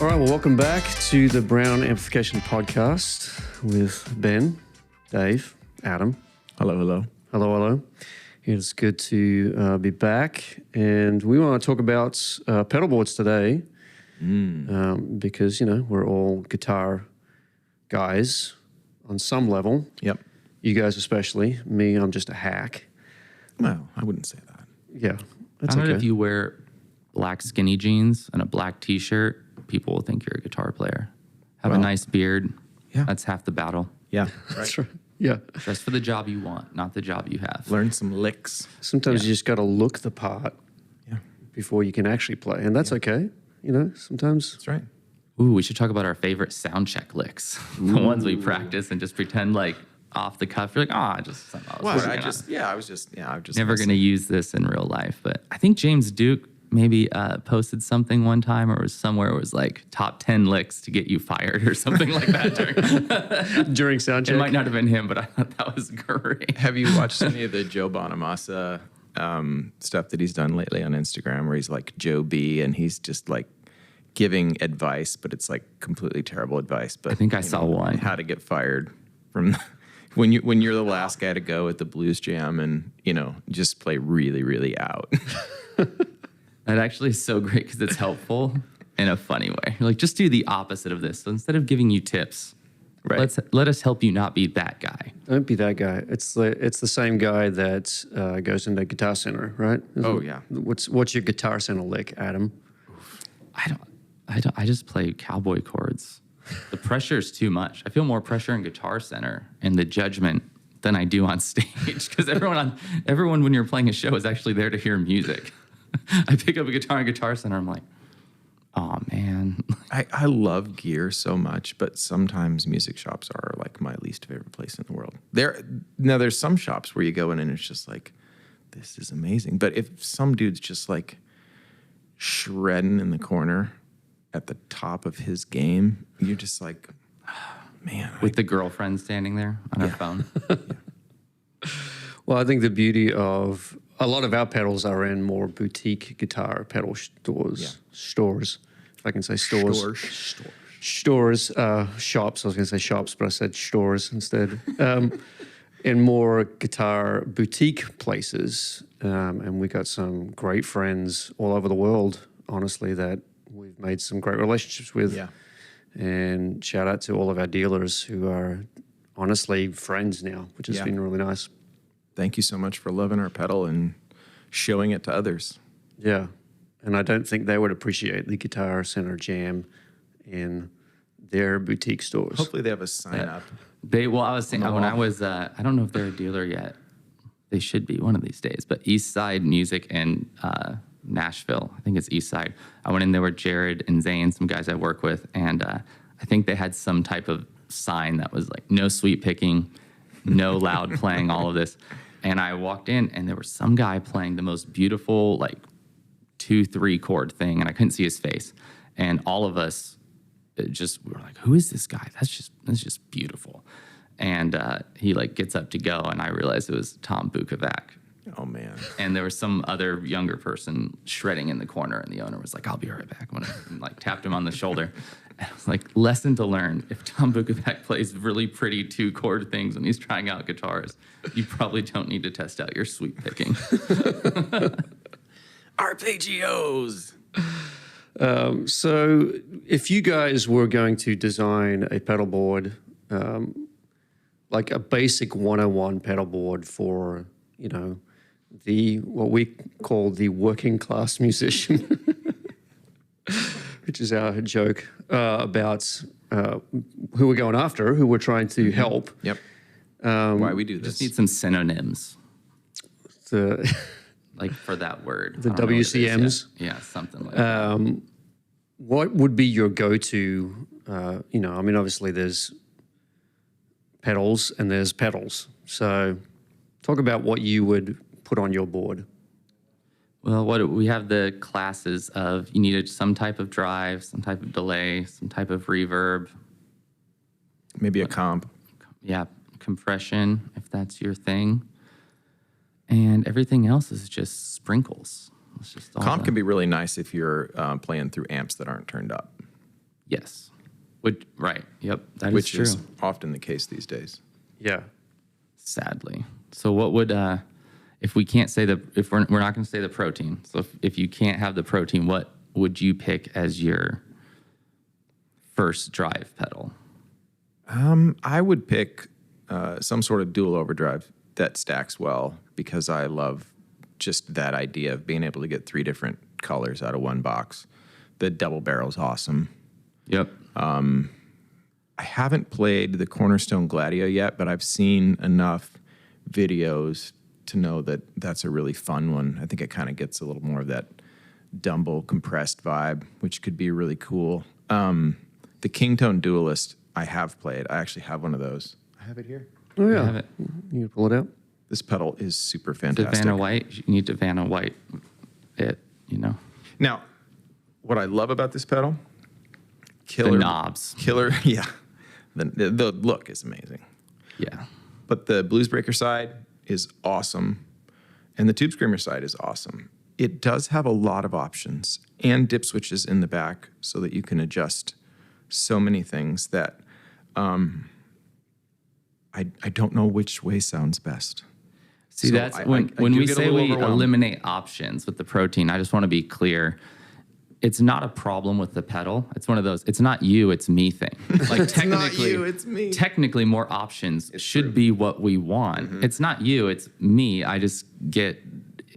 All right, well, welcome back to the Brown Amplification Podcast with Ben, Dave, Adam. Hello, hello. Hello, hello. It's good to be back, and we want to talk about pedal boards today because, you know, we're all guitar guys on some level. Yep. You guys especially. Me, I'm just a hack. Well, I wouldn't say that. Yeah, that's I don't know okay. if you wear black skinny jeans and a black T-shirt, people will think you're a guitar player. Have a nice beard. Yeah. That's half the battle. Yeah. That's right. Yeah. Dress for the job you want, not the job you have. Learn some licks. Sometimes you just got to look the part before you can actually play, and that's okay. You know, sometimes. That's right. Ooh, we should talk about our favorite Soundcheck licks. The ones we practice and just pretend like off the cuff. You're like, I was never going to use this in real life. But I think James Duke maybe posted something one time, or it was somewhere it was like top 10 licks to get you fired or something like that during Soundcheck. It might not have been him, but I thought that was great. Have you watched any of the Joe Bonamassa stuff that he's done lately on Instagram, where he's like Joe B and he's just like giving advice, but it's like completely terrible advice. But I think I saw one. How to get fired from when you're the last guy to go at the blues jam, and you know, just play really, really out. That actually is so great because it's helpful in a funny way. You're like, just do the opposite of this. So instead of giving you tips, let us help you not be that guy. Don't be that guy. It's the same guy that goes into Guitar Center, right? Yeah. What's your Guitar Center lick, Adam? I just play cowboy chords. The pressure is too much. I feel more pressure in Guitar Center and the judgment than I do on stage, because everyone when you're playing a show is actually there to hear music. I pick up a guitar in Guitar Center. I'm like, oh man. I love gear so much, but sometimes music shops are like my least favorite place in the world. There's some shops where you go in and it's just like, this is amazing. But if some dude's just like shredding in the corner at the top of his game, you're just like, oh, man. With the girlfriend standing there on her phone. Well, I think the beauty of a lot of our pedals are in more boutique guitar pedal stores. Yeah. Stores, if I can say stores. Stores, shops. I was going to say shops, but I said stores instead. In more guitar boutique places. And we got some great friends all over the world, honestly, that we've made some great relationships with. Yeah. And shout out to all of our dealers who are honestly friends now, which has been really nice. Thank you so much for loving our pedal and showing it to others. Yeah. And I don't think they would appreciate the Guitar Center jam in their boutique stores. Hopefully they have a sign up. I was saying, when I was, I don't know if they're a dealer yet. They should be one of these days. But East Side Music in Nashville, I think it's East Side. I went in there with Jared and Zane, some guys I work with, and I think they had some type of sign that was like, no sweet picking, no loud playing, all of this. And I walked in, and there was some guy playing the most beautiful, like, 2-3 chord thing, and I couldn't see his face. And all of us we were like, who is this guy? That's just beautiful. And he, like, gets up to go, and I realized it was Tom Bukovac. Oh, man. And there was some other younger person shredding in the corner, and the owner was like, I'll be right back. And, like, tapped him on the shoulder. And I was like, lesson to learn. If Tom Bukovac plays really pretty 2-chord things when he's trying out guitars, you probably don't need to test out your sweep picking. Arpeggios. So if you guys were going to design a pedal board, like a basic 101 pedal board for, you know, what we call the working class musician, which is our joke about who we're going after, who we're trying to help. Yep. Why we do this. Just need some synonyms. Like for that word. The WCMs. Yeah, something like that. What would be your go-to, you know, I mean, obviously there's pedals and there's pedals. So talk about what you would put on your board. Well, what we have the classes of you needed some type of drive, some type of delay, some type of reverb. Maybe a comp. Yeah, compression, if that's your thing. And everything else is just sprinkles. It's just all Comp can be really nice if you're playing through amps that aren't turned up. Yes. Right. Yep. Which true. is often the case these days. Yeah. Sadly. So what would if we can't say if we're not going to say the protein. So if you can't have the protein, what would you pick as your first drive pedal? I would pick some sort of dual overdrive that stacks well because I love just that idea of being able to get 3 different colors out of one box. The double barrel's awesome. Yep. I haven't played the Cornerstone Gladio yet, but I've seen enough videos to know that that's a really fun one. I think it kind of gets a little more of that Dumble compressed vibe, which could be really cool. The Kingtone Duelist I have played. I actually have one of those. I have it here. Oh, yeah. I have it. You can pull it out. This pedal is super fantastic. Vanna White. You need to Vanna White it, Now, what I love about this pedal, killer The knobs. Killer, yeah. The look is amazing. Yeah. But the Bluesbreaker side is awesome, and the Tube Screamer side is awesome. It does have a lot of options and dip switches in the back so that you can adjust so many things that I don't know which way sounds best. See, So that's I when do we get a say little we overwhelmed. eliminate options with the protein, I just want to be clear. It's not a problem with the pedal. It's one of those, it's not you, it's me thing. Like technically, you, it's me. Technically, more options should true. be what we want. It's not you, it's me. I just get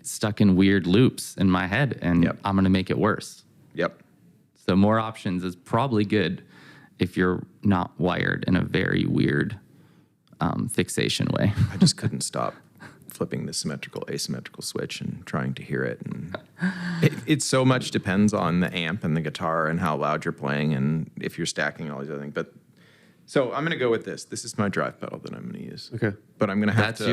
stuck in weird loops in my head, and Yep. I'm going to make it worse. Yep. So more options is probably good if you're not wired in a very weird fixation way. I just couldn't stop flipping the symmetrical, asymmetrical switch and trying to hear it. And it so much depends on the amp and the guitar and how loud you're playing and if you're stacking and all these other things. But so I'm going to go with this. This is my drive pedal that I'm going to use. Okay. But I'm going to have That's to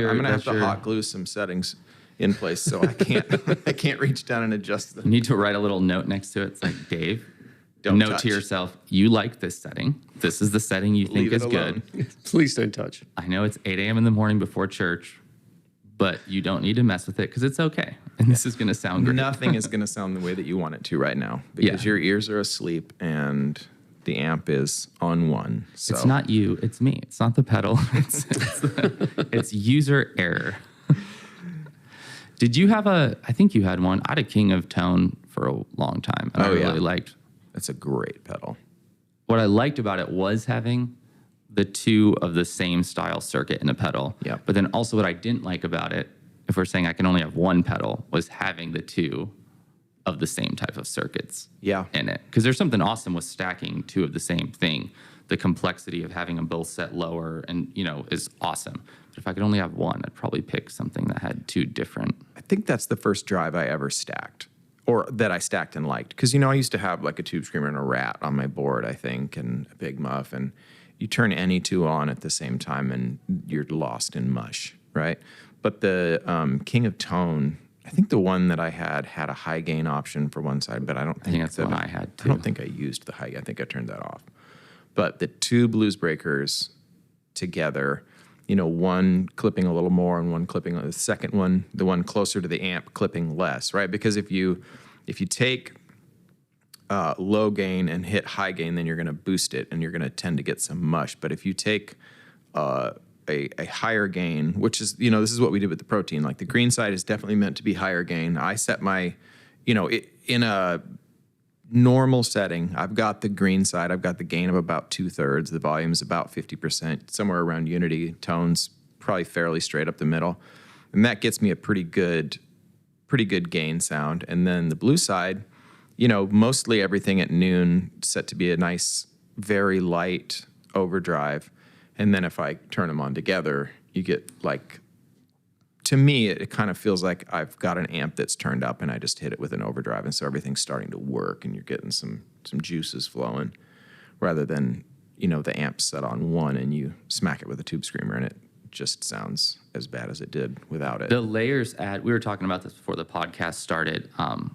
your- hot glue some settings in place so I can't reach down and adjust You them. need to write a little note next to it. It's like, Dave, Don't note touch. to yourself, you like this setting. This is the setting you think Leave it is alone. good. Please don't touch. I know it's 8 a.m. in the morning before church, but you don't need to mess with it because it's okay. And this is going to sound great. Nothing is going to sound the way that you want it to right now because Yeah. your ears are asleep and the amp is on 1. So. It's not you, it's me. It's not the pedal. It's user error. Did you have I think you had one. I had a King of Tone for a long time. And I really liked. That's a great pedal. What I liked about it was having the 2 of the same style circuit in a pedal. Yeah. But then also what I didn't like about it, if we're saying I can only have one pedal, was having the 2 of the same type of circuits Yeah. in it. Because there's something awesome with stacking 2 of the same thing. The complexity of having them both set lower and, is awesome. But if I could only have one, I'd probably pick something that had 2 different. I think that's the first drive I ever stacked, or that I stacked and liked. Because, I used to have like a Tube Screamer and a Rat on my board, I think, and a Big Muff. And you turn any 2 on at the same time and you're lost in mush, right? But the King of Tone, I think the one that I had a high gain option for one side, but I don't think that's the one I had, I don't too. think I used the high gain. I think I turned that off. But the 2 Bluesbreakers together, one clipping a little more and one clipping the second one, the one closer to the amp clipping less, right? Because if you take low gain and hit high gain, then you're going to boost it and you're going to tend to get some mush. But if you take a higher gain, which is, this is what we did with the protein. Like the green side is definitely meant to be higher gain. I set my, in a normal setting, I've got the green side, I've got the gain of about 2/3, the volume is about 50%, somewhere around unity, tones probably fairly straight up the middle. And that gets me a pretty good gain sound. And then the blue side, mostly everything at noon set to be a nice, very light overdrive. And then if I turn them on together, you get like, to me, it kind of feels like I've got an amp that's turned up and I just hit it with an overdrive. And so everything's starting to work and you're getting some juices flowing rather than, the amp set on 1 and you smack it with a Tube Screamer and it just sounds as bad as it did without it. The layers we were talking about this before the podcast started,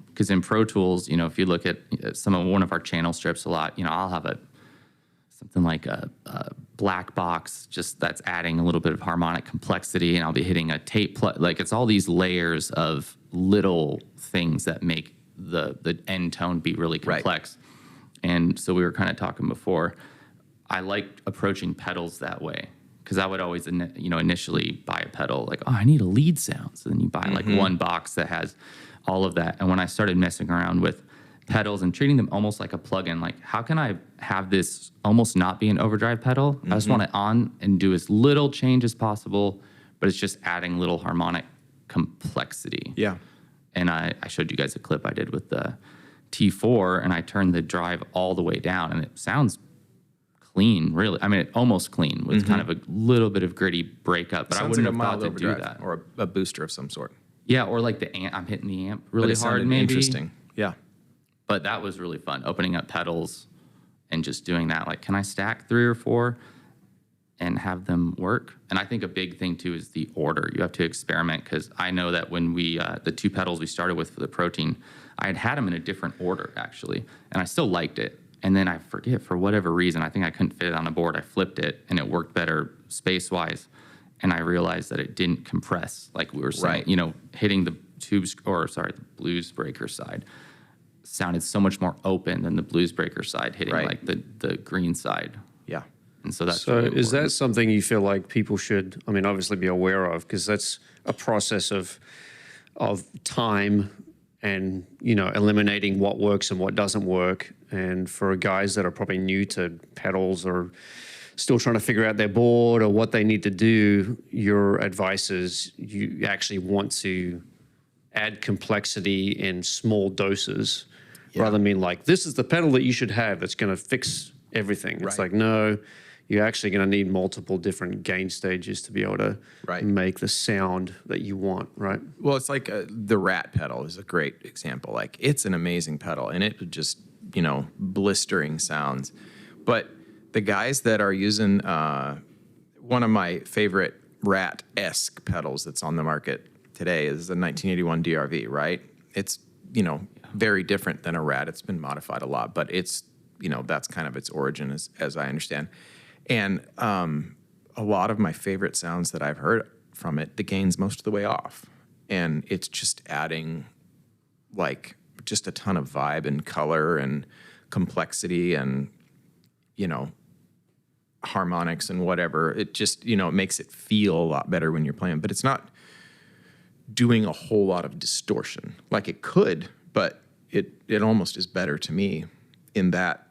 because in Pro Tools, if you look at one of our channel strips a lot, I'll have something like a black box, just that's adding a little bit of harmonic complexity, and I'll be hitting a tape, like it's all these layers of little things that make the end tone be really complex. Right. And so we were kind of talking before, I liked approaching pedals that way, because I would always, initially buy a pedal like, oh, I need a lead sound. So then you buy like one box that has all of that. And when I started messing around with pedals and treating them almost like a plugin, like how can I have this almost not be an overdrive pedal? I just want it on and do as little change as possible, but it's just adding little harmonic complexity. Yeah. And I showed you guys a clip I did with the T4, and I turned the drive all the way down, and it sounds clean, really. I mean, almost clean with kind of a little bit of gritty breakup, but I wouldn't have thought to do that. Or a booster of some sort. Yeah, or like the amp. I'm hitting the amp really hard, maybe. Interesting. Yeah. But that was really fun, opening up pedals and just doing that. Like, can I stack 3 or 4 and have them work? And I think a big thing, too, is the order. You have to experiment, because I know that when we, the 2 pedals we started with for the Protein, I had them in a different order, actually, and I still liked it. And then I forget, for whatever reason, I think I couldn't fit it on a board. I flipped it, and it worked better space-wise. And I realized that it didn't compress, like we were saying. Right. Hitting the the blues breaker side sounded so much more open than the blues breaker side hitting like the green side. Yeah. And so that's so really is that something you feel like people should, obviously be aware of, because that's a process of time and, eliminating what works and what doesn't work. And for guys that are probably new to pedals or still trying to figure out their board or what they need to do, your advice is you actually want to add complexity in small doses rather than being like, this is the pedal that you should have that's going to fix everything. It's like, no, you're actually going to need multiple different gain stages to be able to make the sound that you want, right? Well, it's like the Rat pedal is a great example. Like, it's an amazing pedal, and it just, blistering sounds. But the guys that are using one of my favorite Rat-esque pedals that's on the market today is the 1981 DRV, right? It's, very different than a Rat. It's been modified a lot, but it's, that's kind of its origin as I understand. And a lot of my favorite sounds that I've heard from it, the gain's most of the way off. And it's just adding, like, just a ton of vibe and color and complexity and, harmonics and whatever. It just, it makes it feel a lot better when you're playing. But it's not doing a whole lot of distortion. Like, it could, but it almost is better to me in that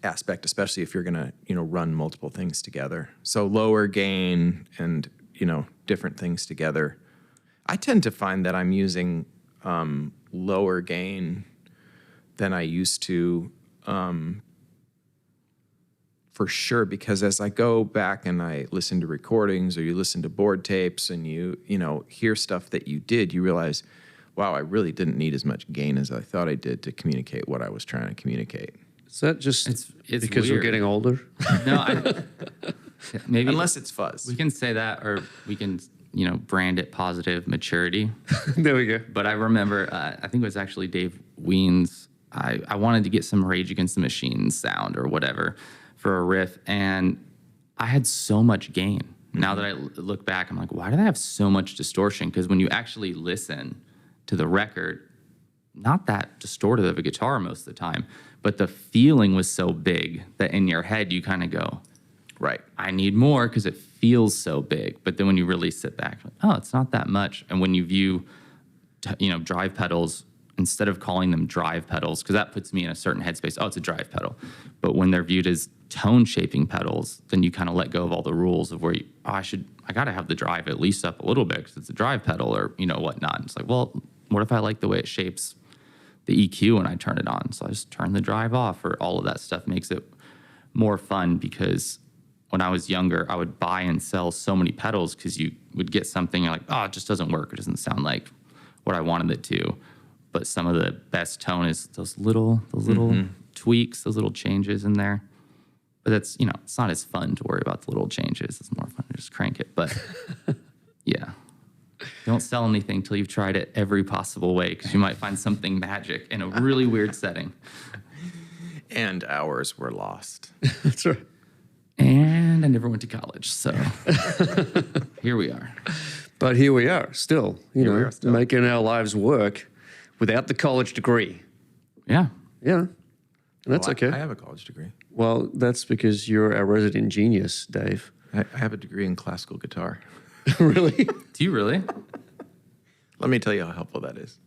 aspect, especially if you're going to, run multiple things together. So lower gain and, different things together. I tend to find that I'm using lower gain than I used to, for sure, because as I go back and I listen to recordings or you listen to board tapes and you hear stuff that you did, you realize, wow, I really didn't need as much gain as I thought I did to communicate what I was trying to communicate. Is that just it's because weird. we're getting older? No, maybe Unless it's fuzz. we can say that, or we can, brand it positive maturity. There we go. But I remember, I think it was actually Dave Wiens. I wanted to get some Rage Against the Machine sound or whatever for a riff, and I had so much gain. Now that I look back, I'm like, why did I have so much distortion? Because when you actually listen to the record, not that distorted of a guitar most of the time, but the feeling was so big that in your head you kind of go, right, I need more because it feels so big. But then when you really sit back, like, oh, it's not that much. And when you view, drive pedals, instead of calling them drive pedals, because that puts me in a certain headspace, oh, it's a drive pedal. But when they're viewed as tone shaping pedals, then you kind of let go of all the rules of where I got to have the drive at least up a little bit because it's a drive pedal or, whatnot. And it's like, well, what if I like the way it shapes the EQ when I turn it on? So I just turn the drive off, or all of that stuff makes it more fun, because when I was younger, I would buy and sell so many pedals because you would get something, you're like, oh, it just doesn't work. It doesn't sound like what I wanted it to. But some of the best tone is those little tweaks, those little changes in there. But that's, it's not as fun to worry about the little changes. It's more fun to just crank it. But yeah, don't sell anything till you've tried it every possible way, because you might find something magic in a really weird setting. And hours were lost. That's right. And I never went to college, so here we are. But here we are, still, we are still. making our lives work without the college degree. Yeah. Yeah, and that's okay. I have a college degree. Well, that's because you're our resident genius, Dave. I have a degree in classical guitar. Really? Do you really? Let me tell you how helpful that is.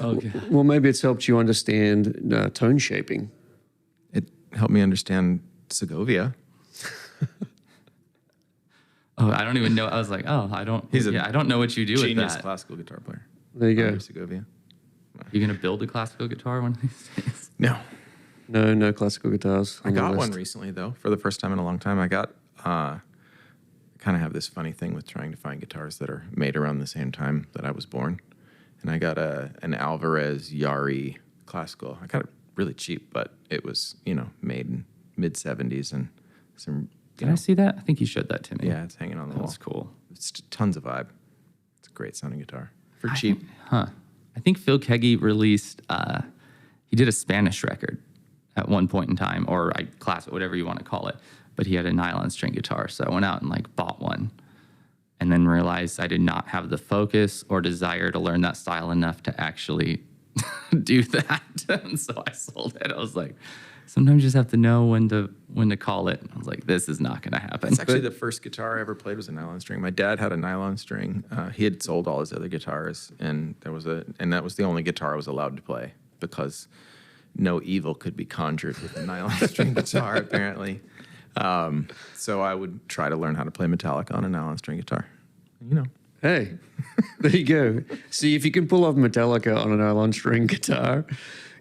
Okay. Well, maybe it's helped you understand tone shaping. It helped me understand Segovia. Oh, I don't even know. I was like, I don't know what you do with Genius that. classical guitar player. There you go. Under Segovia. You gonna build a classical guitar one of these days? No. No classical guitars. I got one recently, though, for the first time in a long time. I kind of have this funny thing with trying to find guitars that are made around the same time that I was born. And I got an Alvarez Yari classical. I got it really cheap, but it was, made in mid-'70s and some. Did I see that? I think you showed that to me. Yeah, it's hanging on the wall. That's cool. It's tons of vibe. It's a great sounding guitar for cheap. I think Phil Keggy released. He did a Spanish record at one point in time, or classic, whatever you want to call it. But he had a nylon string guitar, so I went out and bought one, and then realized I did not have the focus or desire to learn that style enough to actually do that. And so I sold it. I was like, sometimes you just have to know when to call it. I was like, this is not going to happen. It's actually the first guitar I ever played was a nylon string. My dad had a nylon string. He had sold all his other guitars, and that was the only guitar I was allowed to play, because no evil could be conjured with a nylon string guitar, apparently. So I would try to learn how to play Metallica on a nylon string guitar. Hey, there you go. See, if you can pull off Metallica on a nylon string guitar,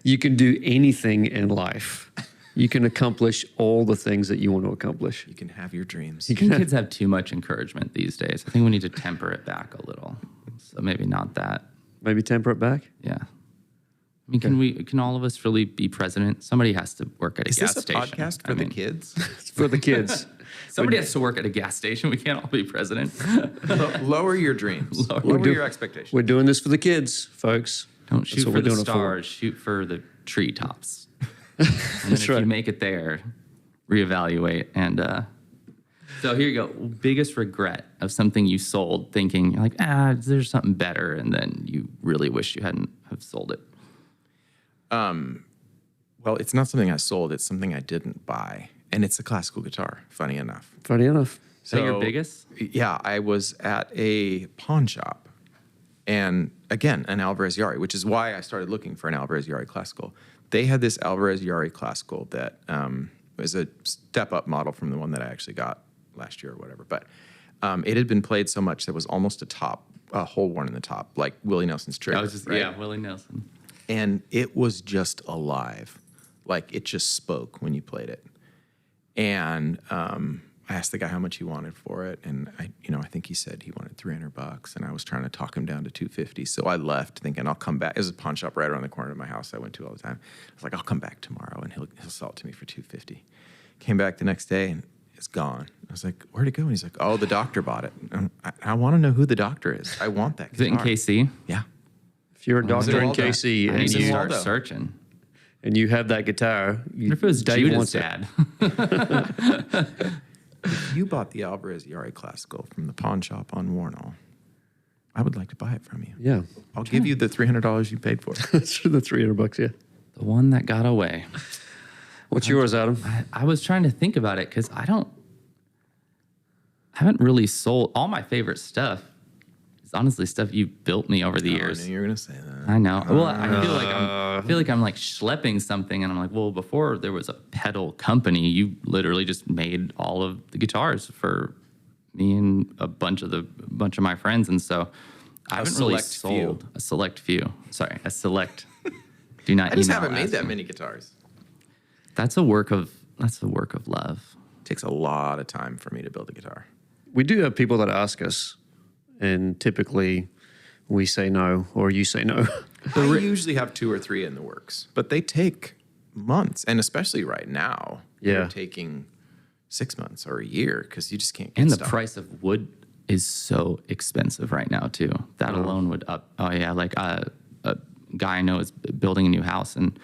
you can do anything in life. You can accomplish all the things that you want to accomplish. You can have your dreams. I think kids have too much encouragement these days. I think we need to temper it back a little. So maybe not that. Maybe temper it back? Yeah. I mean, can all of us really be president? Somebody has to work at a gas station. Is this a podcast for the kids? It's for the kids. Somebody has to work at a gas station. We can't all be president. Lower your dreams. Lower your expectations. We're doing this for the kids, folks. Don't shoot for the stars. Shoot for the treetops. And then if you make it there, reevaluate. And so here you go. Biggest regret of something you sold, thinking you're like, there's something better, and then you really wish you hadn't have sold it. Well, it's not something I sold. It's something I didn't buy. And it's a classical guitar, funny enough. Funny enough. Is that your biggest? Yeah, I was at a pawn shop. And again, an Alvarez Yari, which is why I started looking for an Alvarez Yari classical. They had this Alvarez Yari classical that was a step-up model from the one that I actually got last year or whatever. But it had been played so much that it was almost a hole worn in the top, like Willie Nelson's trigger. Right? Yeah, Willie Nelson. And it was just alive. Like, it just spoke when you played it. And I asked the guy how much he wanted for it, and I think he said he wanted $300, and I was trying to talk him down to $250. So I left thinking I'll come back. There's a pawn shop right around the corner of my house I went to all the time. I was like, I'll come back tomorrow, and he'll sell it to me for $250. Came back the next day, and it's gone. I was like, where'd it go? And he's like, oh, the doctor bought it. And I want to know who the doctor is. I want that guitar. Is it in KC? Yeah. If you're a doctor in KC I and need to you start searching. And you have that guitar, What if it was Dave Judas' wants it. dad? If you bought the Alvarez Yari classical from the pawn shop on Warnall, I would like to buy it from you. Yeah. I'll give you the $300 you paid for it. That's for the $300, yeah. The one that got away. What's yours, Adam? I was trying to think about it because I haven't really sold all my favorite stuff. It's honestly stuff you built me over the years. I knew you were going to say that. I know. Well, I feel like I'm like schlepping something, and I'm like, well, before there was a pedal company, you literally just made all of the guitars for me and a bunch of my friends, and so I haven't really sold a select few. Sorry, a select. Do not. I just haven't made that many guitars. That's a work of love. It takes a lot of time for me to build a guitar. We do have people that ask us, and typically we say no, or you say no. I usually have 2 or 3 in the works, but they take months, and especially right now, Yeah. they're taking 6 months or a year because you just can't get And the stuff. price of wood is so expensive right now too. That alone would up. Oh yeah, like a guy I know is building a new house, and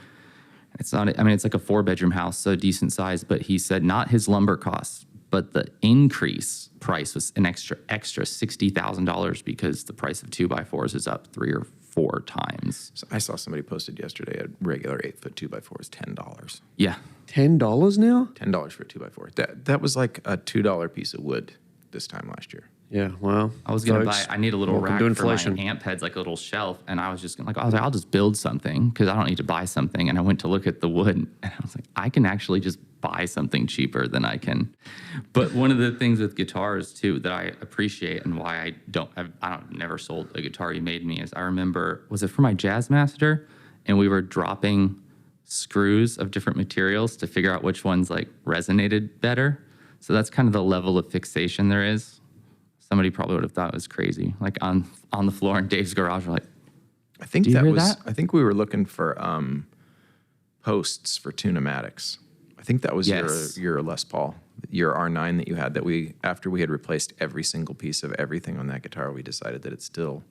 it's not. I mean, it's like a 4-bedroom house, so decent size. But he said not his lumber costs, but the increase price was an extra $60,000 because the price of 2x4s is up 3 or 4 times. So I saw somebody posted yesterday a regular 8-foot 2x4 is $10. Yeah, $10 now? $10 for a 2x4. That was like a $2 piece of wood this time last year. Yeah, well. I was gonna folks, buy. I need a little welcome rack to for my inflation. amp heads, like a little shelf, and I was just gonna, I was like, I'll just build something because I don't need to buy something. And I went to look at the wood, and I was like, I can actually just buy something cheaper than I can. But one of the things with guitars too that I appreciate and why I don't never sold a guitar you made me is I remember, was it for my Jazzmaster, and we were dropping screws of different materials to figure out which ones like resonated better. So that's kind of the level of fixation there is. Somebody probably would have thought it was crazy. Like on the floor in Dave's garage, we're like, I think Do you that hear was. that? I think we were looking for posts for Tunamatics. I think that was Yes. your Les Paul, your R9 that you had. That after we had replaced every single piece of everything on that guitar, we decided that it still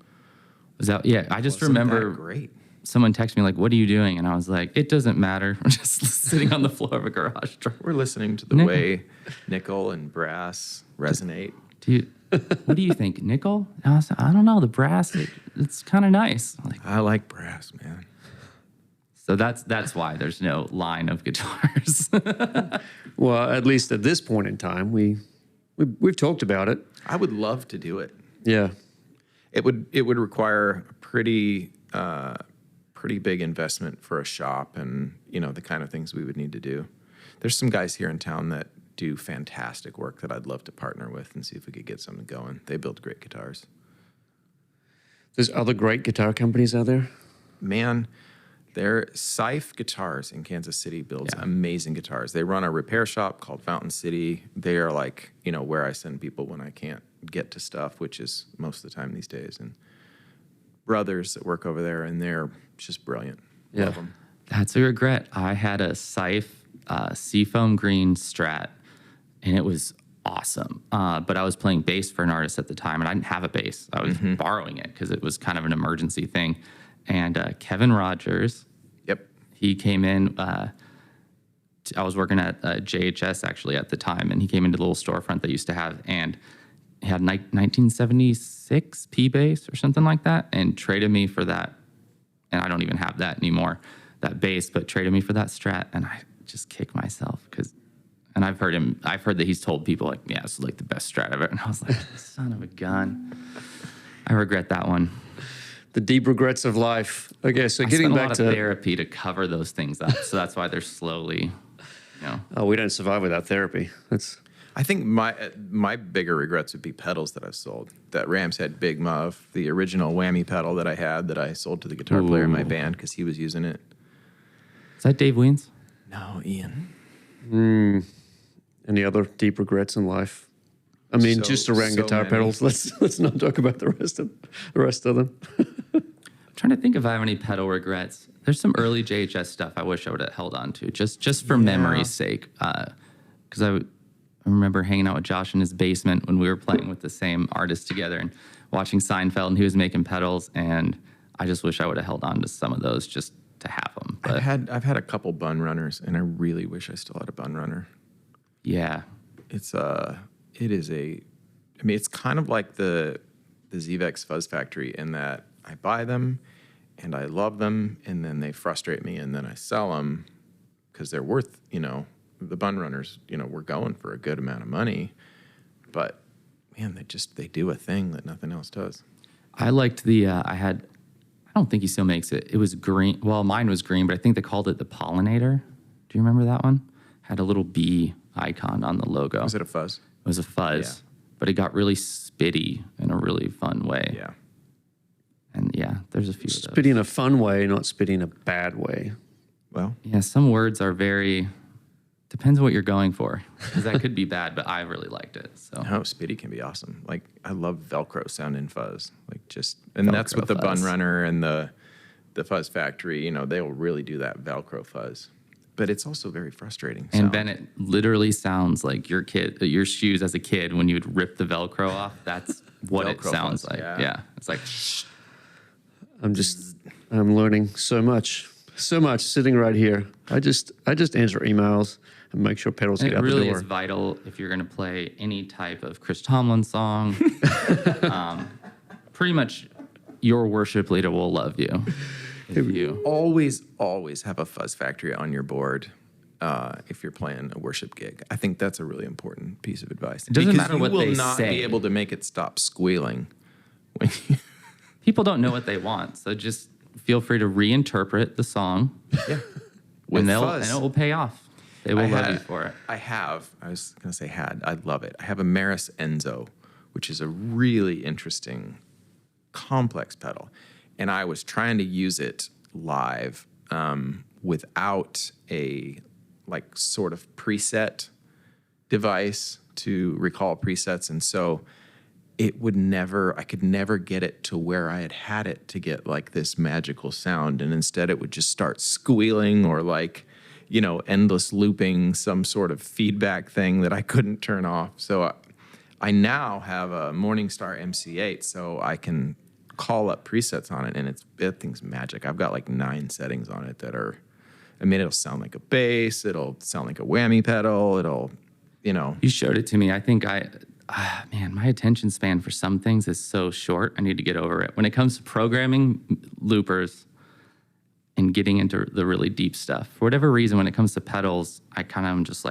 was that? Yeah, I just wasn't remember that great. someone texted me like, "What are you doing?" And I was like, "It doesn't matter. I'm just sitting on the floor of a garage door." We're listening to the way nickel and brass resonate. What do you think, nickel? And I was like, I don't know. The brass, it's kind of nice. I'm like, I like brass, man. so that's why there's no line of guitars. Well, at least at this point in time, we've talked about it. I would love to do it. Yeah. It would require a pretty big investment for a shop, and the kind of things we would need to do. There's some guys here in town that do fantastic work that I'd love to partner with and see if we could get something going. They build great guitars. There's other great guitar companies out there. Man, their Scythe Guitars in Kansas City builds amazing guitars. They run a repair shop called Fountain City. They are like, where I send people when I can't get to stuff, which is most of the time these days. And brothers that work over there, and they're just brilliant. Yeah. Love them. That's a regret. I had a Scythe Seafoam Green Strat, and it was awesome. But I was playing bass for an artist at the time, and I didn't have a bass. I was borrowing it because it was kind of an emergency thing. And Kevin Rogers, Yep. he came in. I was working at JHS actually at the time, and he came into the little storefront they used to have, and he had 1976 P bass or something like that, and traded me for that. And I don't even have that anymore, that bass, but traded me for that Strat, and I just kick myself and I've heard that he's told people like, yeah, this is like the best Strat ever, and I was like, son of a gun. I regret that one. The deep regrets of life. Okay, so I getting spent a back lot to of therapy to cover those things up, so that's why they're slowly, oh, we don't survive without therapy. That's I think my bigger regrets would be pedals that I've sold. That Ram's Head Big Muff, the original whammy pedal that I had that I sold to the guitar player in my band because he was using it. Is that Dave Weens? No, Ian. any other deep regrets in life. I mean, just around guitar many. pedals. Let's not talk about the rest of them. I'm trying to think if I have any pedal regrets. There's some early JHS stuff I wish I would have held on to, just for memory's sake. Because I remember hanging out with Josh in his basement when we were playing with the same artist together and watching Seinfeld, and he was making pedals, and I just wish I would have held on to some of those just to have them. But I've had a couple bun runners, and I really wish I still had a bun runner. yeah, It's kind of like the Zvex Fuzz Factory in that I buy them and I love them, and then they frustrate me, and then I sell them because they're worth, the bun runners, we're going for a good amount of money, but man, they do a thing that nothing else does. I liked I don't think he still makes it. It was green. Well, mine was green, but I think they called it the Pollinator. Do you remember that one? Had a little bee icon on the logo. Was it a fuzz? It was a fuzz, but it got really spitty in a really fun way. Yeah. And yeah, there's a few of those. Spitting in a fun way, not spitting in a bad way. Well, Yeah, some words are depends on what you're going for. Because that could be bad, but I really liked it. So no, Spitty can be awesome. Like, I love Velcro sound in fuzz. And that's with the fuzz. bun runner and the Fuzz Factory. They will really do that Velcro fuzz. but it's also very frustrating. And Ben, it literally sounds like your shoes as a kid when you would rip the Velcro off. That's what it sounds like. Yeah. It's like, I'm learning so much sitting right here. I just answer emails and make sure pedals get out the door. It really is vital if you're going to play any type of Chris Tomlin song. Pretty much your worship leader will love you. If you always have a fuzz factory on your board if you're playing a worship gig. I think that's a really important piece of advice. It doesn't matter what they say. You will not be able to make it stop squealing. People don't know what they want, so just feel free to reinterpret the song. Yeah. And it will pay off. They will love you for it. I was going to say I love it. I have a Maris Enzo, which is a really interesting, complex pedal. And I was trying to use it live without a sort of preset device to recall presets. And so I could never get it to where I had it to get this magical sound. And instead it would just start squealing or endless looping, some sort of feedback thing that I couldn't turn off. So I now have a Morningstar MC8, so I can call up presets on it, and that thing's magic. I've got 9 settings on it it'll sound like a bass, it'll sound like a whammy pedal, it'll. You showed it to me. I think my attention span for some things is so short. I need to get over it. When it comes to programming loopers and getting into the really deep stuff, for whatever reason, when it comes to pedals, I kind of am just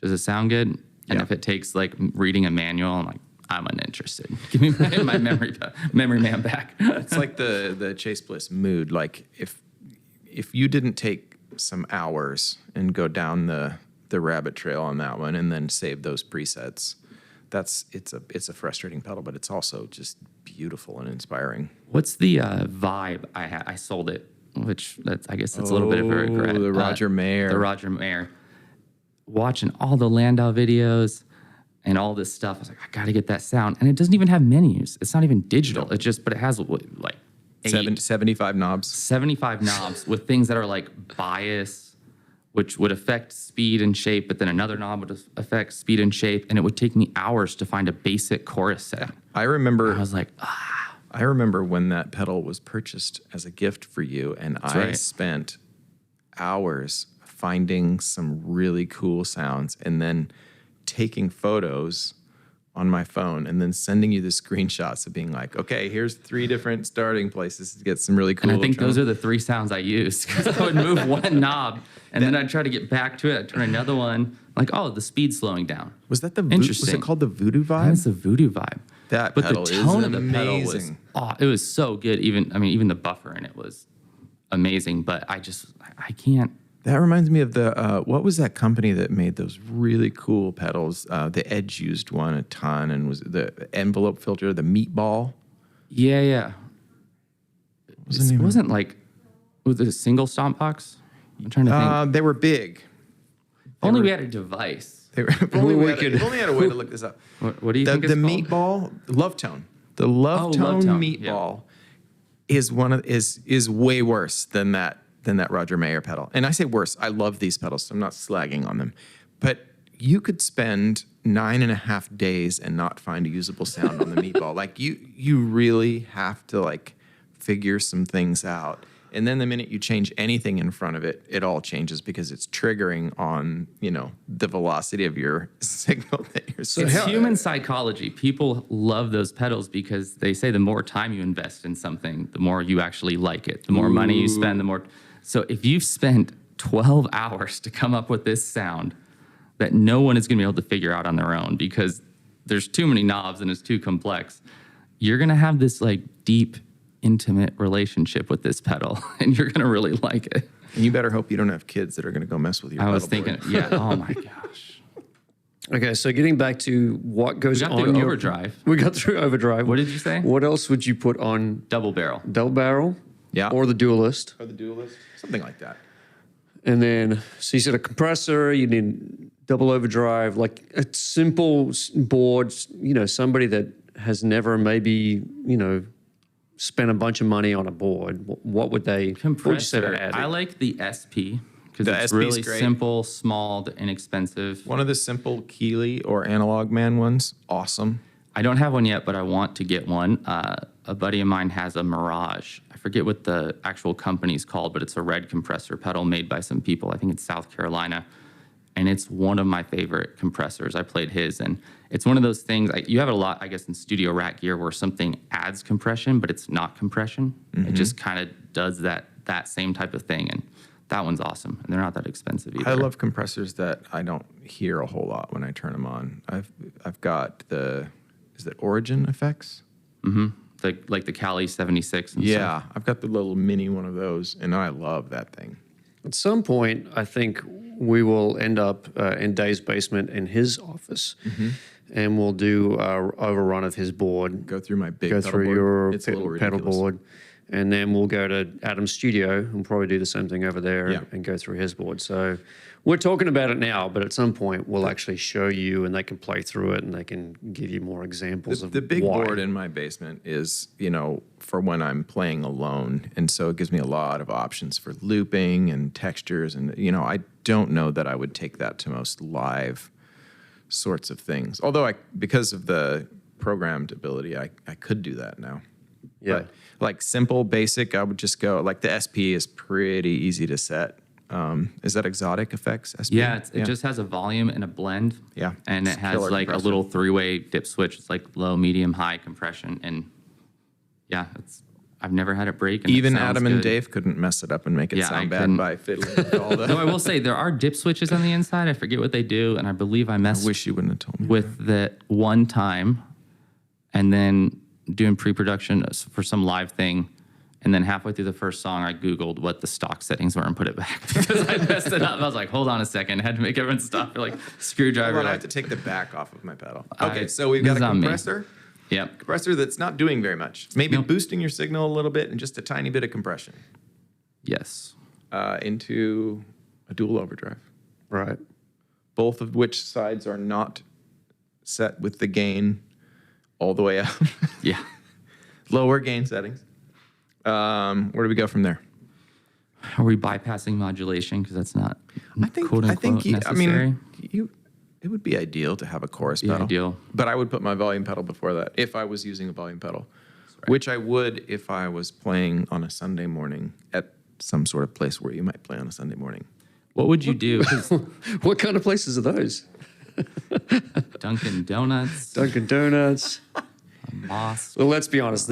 does it sound good? And if it takes reading a manual, I'm I'm uninterested. Give me my memory man back. It's like the Chase Bliss mood. If you didn't take some hours and go down the rabbit trail on that one and then save those presets, it's a frustrating pedal, but it's also just beautiful and inspiring. What's the vibe? I sold it, I guess that's a little bit of a regret. The Roger Mayer. The Roger Mayer. Watching all the Landau videos and all this stuff, I was like, I got to get that sound. And it doesn't even have menus. It's not even digital. No. But it has 75 knobs. 75 knobs with things that are bias, which would affect speed and shape, but then another knob would affect speed and shape, and it would take me hours to find a basic chorus set. I remember. I was like, I remember when that pedal was purchased as a gift for you, and I spent hours finding some really cool sounds and then taking photos on my phone and then sending you the screenshots of being like, okay, here's 3 different starting places to get some really cool. And I think those are the 3 sounds I used, because I would move one knob and then I'd try to get back to it. I'd turn another one, the speed's slowing down. Was that was it called the Voodoo Vibe? It's the Voodoo Vibe. That pedal the tone is of the pedal was, it was so good. Even the buffer in it was amazing, but I can't. That reminds me of the, what was that company that made those really cool pedals? The Edge used one a ton, and was the envelope filter, the Meatball. Yeah. Was it a single stomp box? I'm trying to think. They were big. We had a device. If only we had a way to look this up. What do you think it's called? Meatball, Love Tone. The Love Tone Meatball is is way worse than that Roger Mayer pedal. And I say worse. I love these pedals, so I'm not slagging on them. But you could spend 9.5 days and not find a usable sound on the Meatball. You really have to figure some things out. And then the minute you change anything in front of it, it all changes because it's triggering on, the velocity of your signal that you're sending. It's human psychology. People love those pedals because they say the more time you invest in something, the more you actually like it. The more money you spend, the more. So if you've spent 12 hours to come up with this sound that no one is going to be able to figure out on their own because there's too many knobs and it's too complex, you're going to have this deep, intimate relationship with this pedal, and you're going to really like it. And you better hope you don't have kids that are going to go mess with your pedal. I was thinking, oh my gosh. Okay, so getting back to what goes on through overdrive. We got through overdrive. What did you say? What else would you put on? Double barrel. Double barrel? Yeah. Or the dualist. Something like that. And then, so you said a compressor, you need double overdrive, a simple board, somebody that has never maybe, spent a bunch of money on a board. What would they? Compressor. I like the SP. because The it's SP's really great. simple, small, inexpensive. One of the simple Keeley or Analog Man ones, awesome. I don't have one yet, but I want to get one. A buddy of mine has a Mirage. I forget what the actual company's called, but it's a red compressor pedal made by some people. I think it's South Carolina. And it's one of my favorite compressors. I played his, and it's one of those things. You have it a lot, I guess, in studio rack gear where something adds compression, but it's not compression. It just kind of does that same type of thing, and that one's awesome. And they're not that expensive either. I love compressors that I don't hear a whole lot when I turn them on. I've got is it Origin effects? Like the Cali 76 and Yeah, stuff. I've got the little mini one of those, and I love that thing. At some point, I think we will end up in Dave's basement in his office, and we'll do our overrun of his board. Go through my big Go pedal through board. your It's a little pedal ridiculous. board, and then we'll go to Adam's studio and probably do the same thing over there Yeah. and go through his board. So we're talking about it now, but at some point we'll actually show you, and they can play through it, and they can give you more examples of The big why. board in my basement is, for when I'm playing alone. And so it gives me a lot of options for looping and textures. And, I don't know that I would take that to most live sorts of things. Although because of the programmed ability, I could do that now. Yeah. But like simple, basic, I would just go, like the SP is pretty easy to set. Is that Exotic Effects SP? Yeah, it just has a volume and a blend. Yeah, And it's it has killer like compressor. a little three-way dip switch. It's like low, medium, high compression. And yeah, I've never had it break. And Even it sounds Adam and good. Dave couldn't mess it up and make it Yeah, I sound bad couldn't. by fiddling with all the... No, I will say there are dip switches on the inside. I forget what they do. And I believe I I messed wish you wouldn't have told me. with that one time and then doing pre-production for some live thing. And then halfway through the first song, I Googled what the stock settings were and put it back because I messed it up. I was like, hold on a second. I had to make everyone stop. Like, screwdriver. Hold on, I like, have to take the back off of my pedal. I- Okay, so we've got this a is on me. compressor. Yep. Compressor that's not doing very much. Maybe Nope. boosting your signal a little bit and just a tiny bit of compression Yes. into a dual overdrive. Right. Both of which sides are not set with the gain all the way up. Yeah. Lower gain settings. Where do we go from there? Are we bypassing modulation because that's not quote I unquote think necessary? it would be ideal to have a chorus Be pedal. ideal. But I would put my volume pedal before that if I was using a volume pedal, which I would if I was playing on a Sunday morning at some sort of place where you might play on a Sunday morning. What would you do? 'Cause What kind of places are those? Dunkin' Donuts, Dunkin' Donuts. Moss. Well, let's be honest.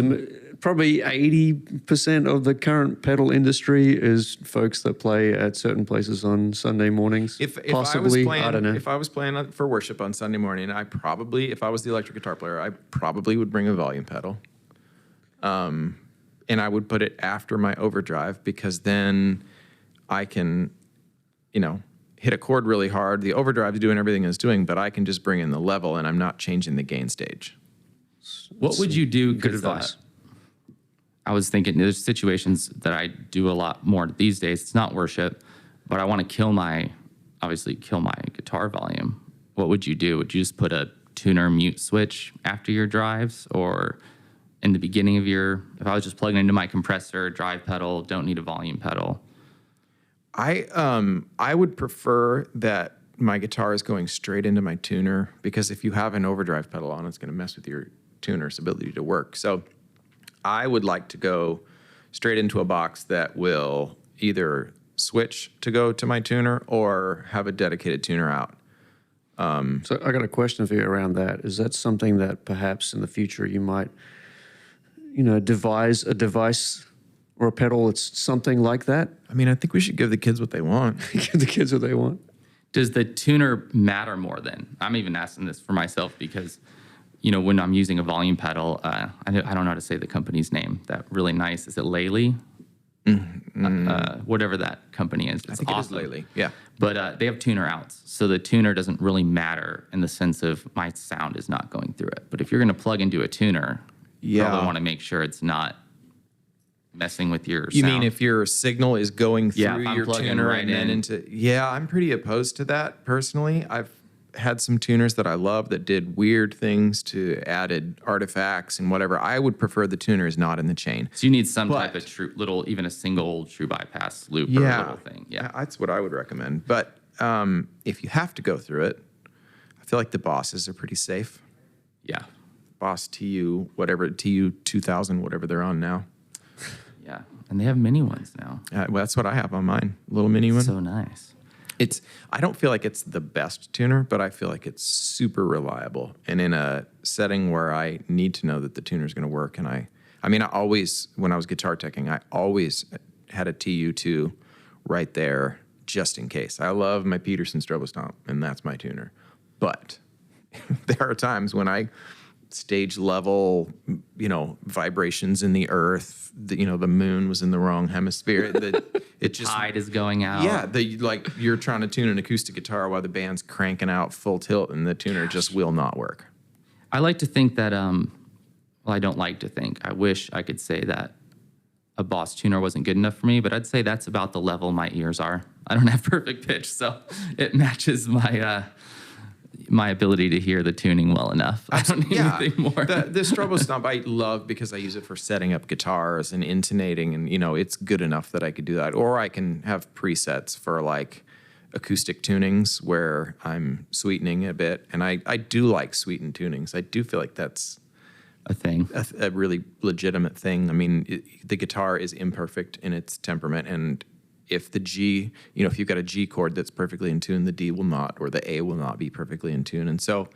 Probably 80% of the current pedal industry is folks that play at certain places on Sunday mornings. If Possibly, I was playing, I don't know. if I was playing for worship on Sunday morning, if I was the electric guitar player, I probably would bring a volume pedal. And I would put it after my overdrive because then I can, hit a chord really hard. The overdrive is doing everything it's doing, but I can just bring in the level and I'm not changing the gain stage. What would you do? Good 'Cause, advice. I was thinking there's situations that I do a lot more these days. It's not worship, but I want to obviously kill my guitar volume. What would you do? Would you just put a tuner mute switch after your drives or in the beginning of if I was just plugging into my compressor, drive pedal, don't need a volume pedal? I would prefer that my guitar is going straight into my tuner because if you have an overdrive pedal on, it's going to mess with your tuner's ability to work. So I would like to go straight into a box that will either switch to go to my tuner or have a dedicated tuner out. So I got a question for you around that. Is that something that perhaps in the future you might, devise a device or a pedal that's something like that? I mean, I think we should give the kids what they want. Give the kids what they want. Does the tuner matter more then? I'm even asking this for myself because, when I'm using a volume pedal, I don't know how to say the company's name. That really nice. Is it Lely? Whatever that company is. It's I think awesome. it is lately. Yeah. But they have tuner outs. So the tuner doesn't really matter in the sense of my sound is not going through it. But if you're going to plug into a tuner, you probably want to make sure it's not messing with your You sound. mean if your signal is going Yeah, through if I'm your plugging tuner right and then in. into... Yeah, I'm pretty opposed to that personally. had some tuners that I love that did weird things to added artifacts and whatever. I would prefer the tuners not in the chain. So you need some type of true little, even a single true bypass loop or a little thing. Yeah, that's what I would recommend. But if you have to go through it, I feel like the Bosses are pretty safe. Yeah. Boss TU, whatever, TU 2000, whatever they're on now. Yeah, and they have mini ones now. Well, that's what I have on mine, little mini one. So nice. I don't feel like it's the best tuner, but I feel like it's super reliable. And in a setting where I need to know that the tuner is going to work, and I always, when I was guitar teching, I always had a TU2 right there just in case. I love my Peterson Strobo Stomp, and that's my tuner. But there are times when I stage level, vibrations in the earth, the moon was in the wrong hemisphere. It just tide is going out. Yeah, you're trying to tune an acoustic guitar while the band's cranking out full tilt, and the tuner just will not work. I like to think that, I don't like to think. I wish I could say that a Boss tuner wasn't good enough for me, but I'd say that's about the level my ears are. I don't have perfect pitch, so it matches my ability to hear the tuning well enough. I don't need anything more. The Strobo Stomp I love because I use it for setting up guitars and intonating, and it's good enough that I could do that. Or I can have presets for like acoustic tunings where I'm sweetening a bit, and I do like sweetened tunings. I do feel like that's a thing, a really legitimate thing. I mean, the guitar is imperfect in its temperament, and if the G, if you've got a G chord that's perfectly in tune, the D will not, or the A will not be perfectly in tune. And so,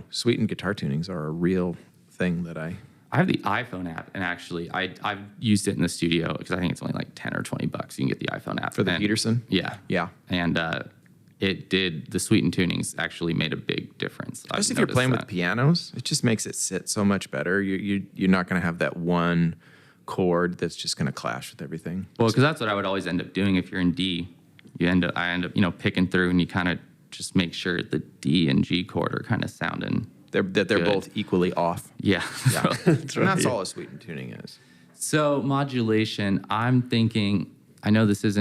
sweetened guitar tunings are a real thing that I have the iPhone app, and actually I've used it in the studio because I think it's only like $10 or $20. You can get the iPhone app for the Peterson. Yeah. And the sweetened tunings actually made a big difference. Especially if you're playing with pianos, it just makes it sit so much better. You're not going to have that one chord that's just going to clash with everything. Well, because that's what I would always end up doing. If you're in D, I end up picking through, and you kind of just make sure the D and G chord are kind of sounding they're both equally off. Yeah. That's right. That's all a sweetened tuning is. So modulation, I'm thinking, I know this is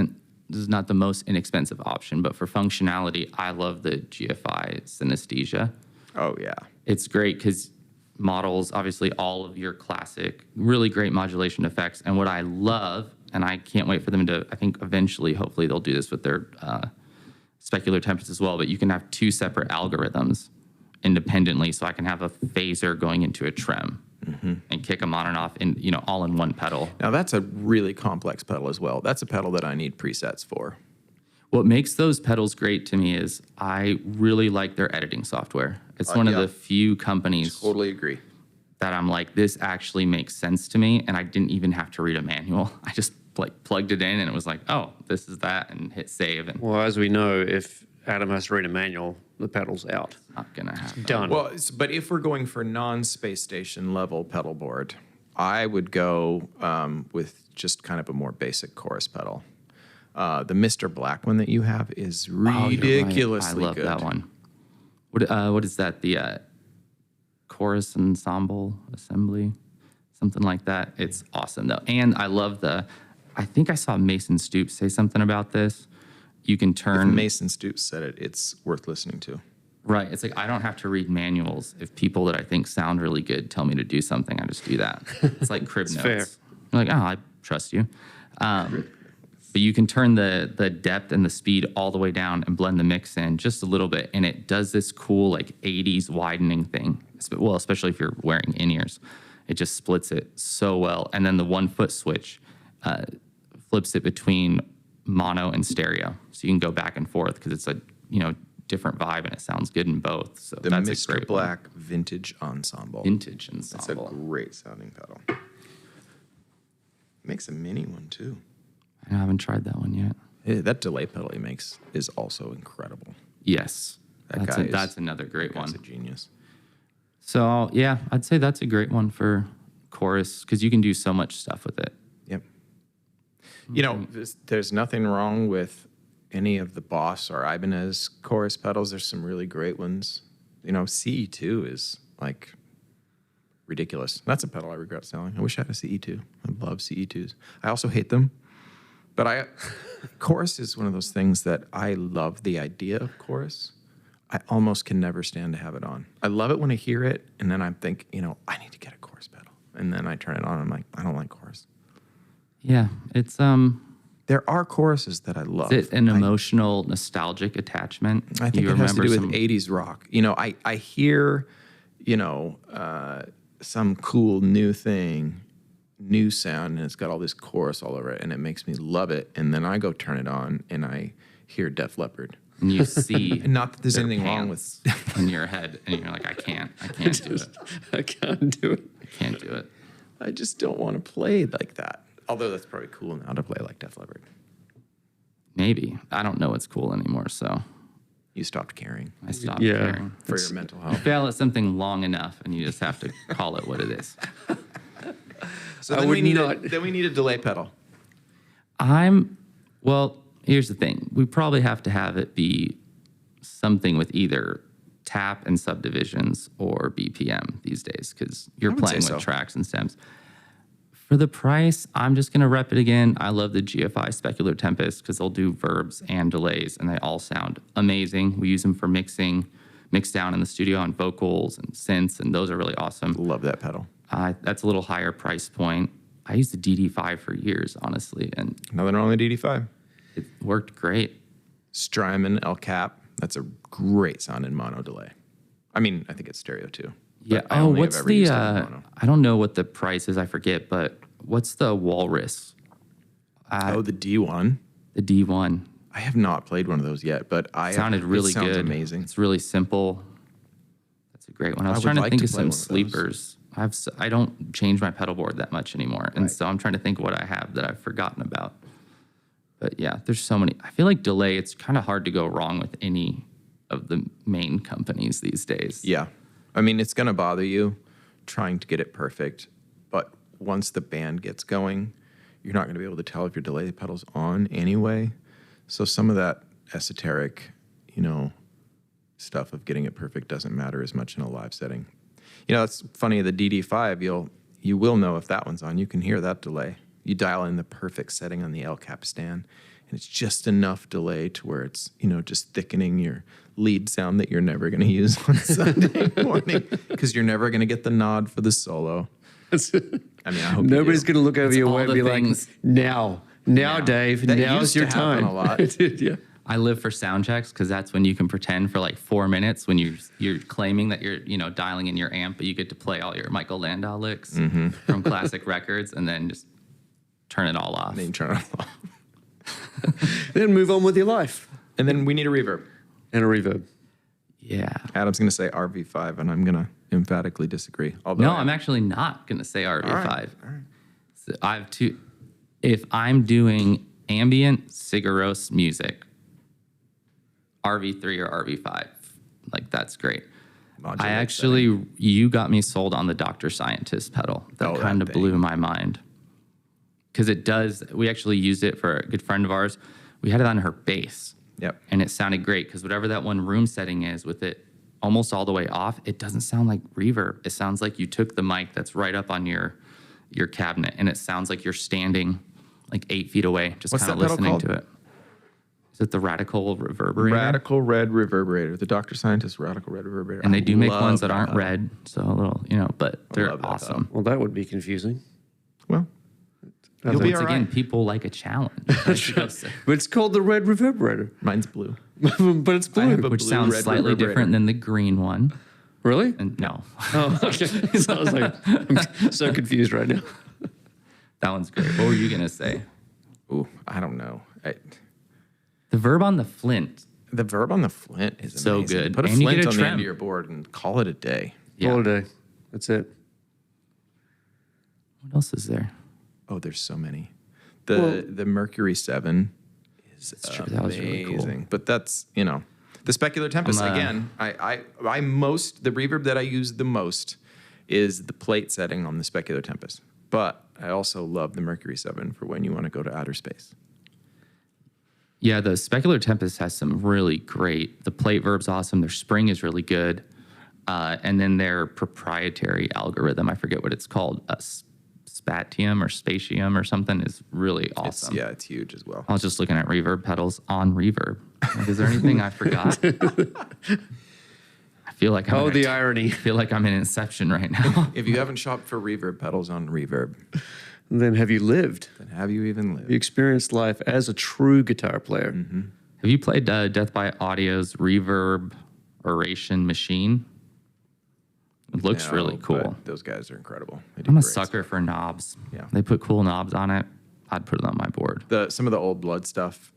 not the most inexpensive option, but for functionality, I love the GFI synesthesia. Oh yeah, it's great because models, obviously, all of your classic, really great modulation effects. And what I love, and I can't wait for them to, I think eventually, hopefully they'll do this with their specular templates as well, but you can have two separate algorithms independently. So I can have a phaser going into a trem and kick them on and off in, all in one pedal. Now that's a really complex pedal as well. That's a pedal that I need presets for. What makes those pedals great to me is I really like their editing software. It's one of the few companies totally agree that I'm like, this actually makes sense to me, and I didn't even have to read a manual. I just plugged it in, and it was like, oh, this is that, and hit save. And well, as we know, if Adam has to read a manual, the pedal's out. Not gonna happen. Done. Well, but if we're going for non-space station level pedal board, I would go with just kind of a more basic chorus pedal. The Mr. Black one that you have is ridiculously good. I love good. that one. What is that? The chorus ensemble assembly, something like that. It's awesome though, and I love I think I saw Mason Stoops say something about this. You can turn. If Mason Stoops said it, it's worth listening to. Right. It's like I don't have to read manuals. If people that I think sound really good tell me to do something, I just do that. It's like crib notes. Fair. You're like, oh, I trust you. But you can turn the depth and the speed all the way down and blend the mix in just a little bit, and it does this cool like 80s widening thing. Well, especially if you're wearing in-ears. It just splits it so well. And then the 1 foot switch flips it between mono and stereo. So you can go back and forth because it's a different vibe and it sounds good in both. So the that's Mr. a great Black one. Vintage Ensemble. Vintage Ensemble. That's a great sounding pedal. Makes a mini one too. I haven't tried that one yet. That delay pedal he makes is also incredible. Yes. That's another great one. That's a genius. So, yeah, I'd say that's a great one for chorus because you can do so much stuff with it. Yep. There's nothing wrong with any of the Boss or Ibanez chorus pedals. There's some really great ones. CE2 is like ridiculous. That's a pedal I regret selling. I wish I had a CE2. I love CE2s. I also hate them. But chorus is one of those things that I love the idea of chorus. I almost can never stand to have it on. I love it when I hear it, and then I think, I need to get a chorus pedal. And then I turn it on, and I'm like, I don't like chorus. Yeah, it's There are choruses that I love. Is it an emotional, nostalgic attachment? I think it has to do with 80s rock. I hear, some cool new thing, new sound, and it's got all this chorus all over it, and it makes me love it. And then I go turn it on, and I hear Def Leppard. And you see, not that there's anything wrong with in your head, and you're like, I can't do it. I can't do it. I can't do it. I just don't want to play like that. Although that's probably cool now to play like Def Leppard. Maybe. I don't know what's cool anymore, so. You stopped caring. I stopped caring. For your mental health. You fail at something long enough, and you just have to call it what it is. So then we need a delay pedal. Well, here's the thing. We probably have to have it be something with either tap and subdivisions or BPM these days, because you're playing with tracks and stems. For the price, I'm just going to rep it again. I love the GFI Specular Tempest because they'll do verbs and delays, and they all sound amazing. We use them for mix down in the studio on vocals and synths, and those are really awesome. Love that pedal. That's a little higher price point. I used the DD5 for years, honestly, and nothing wrong with DD5. it worked great. Strymon El Cap. That's a great sound in mono delay. I mean, I think it's stereo too. Yeah. Oh, what's the? I don't know what the price is. I forget. But what's the Walrus? The D1. The D1. I have not played one of those yet, but Sounded really good. It sounds amazing. It's really simple. That's a great one. I was trying to think of some sleepers. I don't change my pedal board that much anymore, and so I'm trying to think what I have that I've forgotten about. But yeah, there's so many. I feel like delay. It's kind of hard to go wrong with any of the main companies these days. Yeah. I mean, it's going to bother you trying to get it perfect, but once the band gets going, you're not going to be able to tell if your delay pedal's on anyway. So some of that esoteric, stuff of getting it perfect doesn't matter as much in a live setting. It's funny, the DD5, you will know if that one's on. You can hear that delay. You dial in the perfect setting on the El Cap stand, and it's just enough delay to where it's, just thickening your lead sound that you're never going to use on Sunday morning because you're never going to get the nod for the solo. I hope nobody's going to look over your way and be like, now, Dave, that now's your time. A lot. Yeah. I live for sound checks because that's when you can pretend for like 4 minutes when you're claiming that you're dialing in your amp, but you get to play all your Michael Landau licks from classic records and then just turn it all off. And then turn it off. Then move on with your life. And then we need a reverb. And a reverb. Yeah. Adam's going to say RV5, and I'm going to emphatically disagree. No, I'm actually not going to say RV5. All right. So I have two. If I'm doing ambient Sigaros music, RV3 or RV5, like that's great. You got me sold on the Dr. Scientist pedal. That kind of blew my mind. Because it does, we actually used it for a good friend of ours. We had it on her bass. Yep. And it sounded great because whatever that one room setting is with it almost all the way off, it doesn't sound like reverb. It sounds like you took the mic that's right up on your cabinet and it sounds like you're standing like 8 feet away, just kind of listening to it. Is it the Radical Reverberator? Radical Red Reverberator. The Dr. Scientist Radical Red Reverberator. And they do make ones that aren't red, so a little, but they're awesome. Well, that would be confusing. Well, you'll be all right. Again, people like a challenge. But it's called the Red Reverberator. Mine's blue. But it's blue. Which sounds slightly different than the green one. Really? And no. Oh, okay. So I was like, I'm so confused right now. That one's great. What were you going to say? Ooh, I don't know. The verb on the flint. The verb on the flint is so amazing. good. Put a and flint you get on the end of your board and call it a day. Yeah. Call it a day. That's it. What else is there? Oh, there's so many. The Mercury 7 is amazing. That was really cool. But that's, the Specular Tempest. Again, the reverb that I use the most is the plate setting on the Specular Tempest. But I also love the Mercury 7 for when you want to go to outer space. Yeah, the Specular Tempest has some really great, the plate verb's awesome, their spring is really good, and then their proprietary algorithm, I forget what it's called, Spatium or Spatium or something is really awesome. It's huge as well. I was just looking at reverb pedals on Reverb. Like, is there anything I forgot? I feel like the irony. I feel like I'm in Inception right now. If you haven't shopped for reverb pedals on Reverb, Then have you lived? then have you even lived? You experienced life as a true guitar player. Mm-hmm. Have you played Death by Audio's Reverb Oration Machine? It looks really cool. But those guys are incredible. They do I'm a great sucker stuff. for knobs. Yeah. They put cool knobs on it. I'd put it on my board. Some of the old Blood stuff,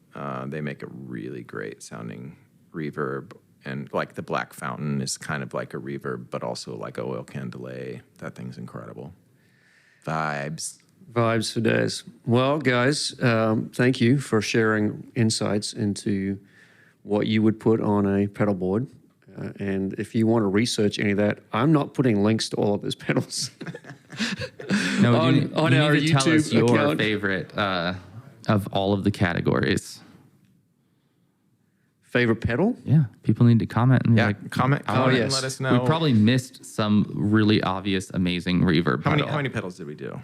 they make a really great sounding reverb. And like the Black Fountain is kind of like a reverb, but also like a oil can delay. That thing's incredible. Vibes. Vibes for days. Well, guys, thank you for sharing insights into what you would put on a pedal board. And if you want to research any of that, I'm not putting links to all of his pedals. No, On you our need to tell us YouTube your account. favorite of all of the categories. Favorite pedal? Yeah, people need to comment and be Yeah, like, comment I wanna- and yes. let us know. We probably missed some really obvious, amazing reverb. How pedal. many pedals did we do?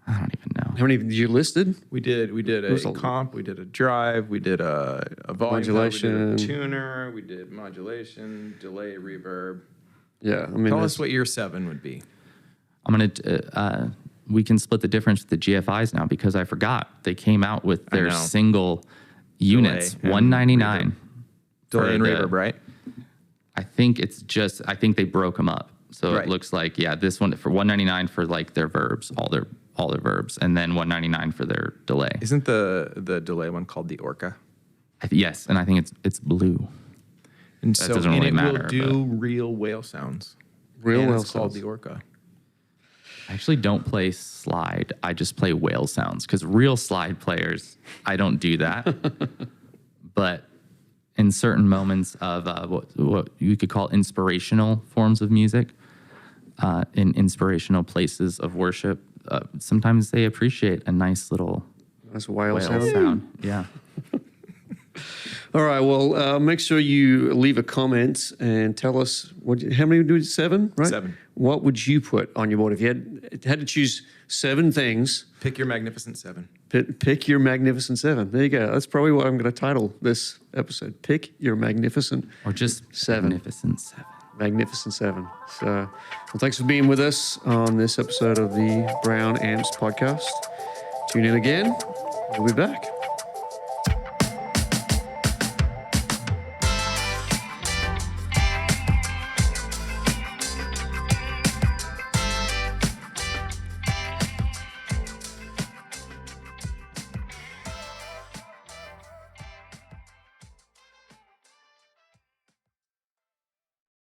I don't even know. How many did you listed? We did was a a- comp, we did a drive, we did a volume, Modulation. we did a tuner, we did modulation, delay, reverb. Yeah, I mean, Tell that's- us what your 7 would be. I'm gonna. We can split the difference with the GFIs now because I forgot they came out with I their know. single units, and $199. Delay and for reverb, right? I think it's just. I think they broke them up, so Right. it looks like this one for $199 for like their verbs, all their verbs, and then $199 for their delay. Isn't the delay one called the Orca? Yes, and I think it's blue. And That so doesn't and really it matter, will do real whale sounds. Real and whale it's called sounds. the Orca. I actually don't play slide. I just play whale sounds because real slide players, I don't do that. But in certain moments of what you could call inspirational forms of music, in inspirational places of worship, sometimes they appreciate a nice little that's whale whale sound. sound. Yeah. All right. Well, make sure you leave a comment and tell us how many do you 7, right? 7. What would you put on your board if you had to choose 7 things? Pick your magnificent 7. Pick your magnificent 7. There you go. That's probably what I'm going to title this episode. Pick your magnificent Or just 7. Magnificent 7. Magnificent 7. So, well, thanks for being with us on this episode of the Brown Amps podcast. Tune in again. We'll be back.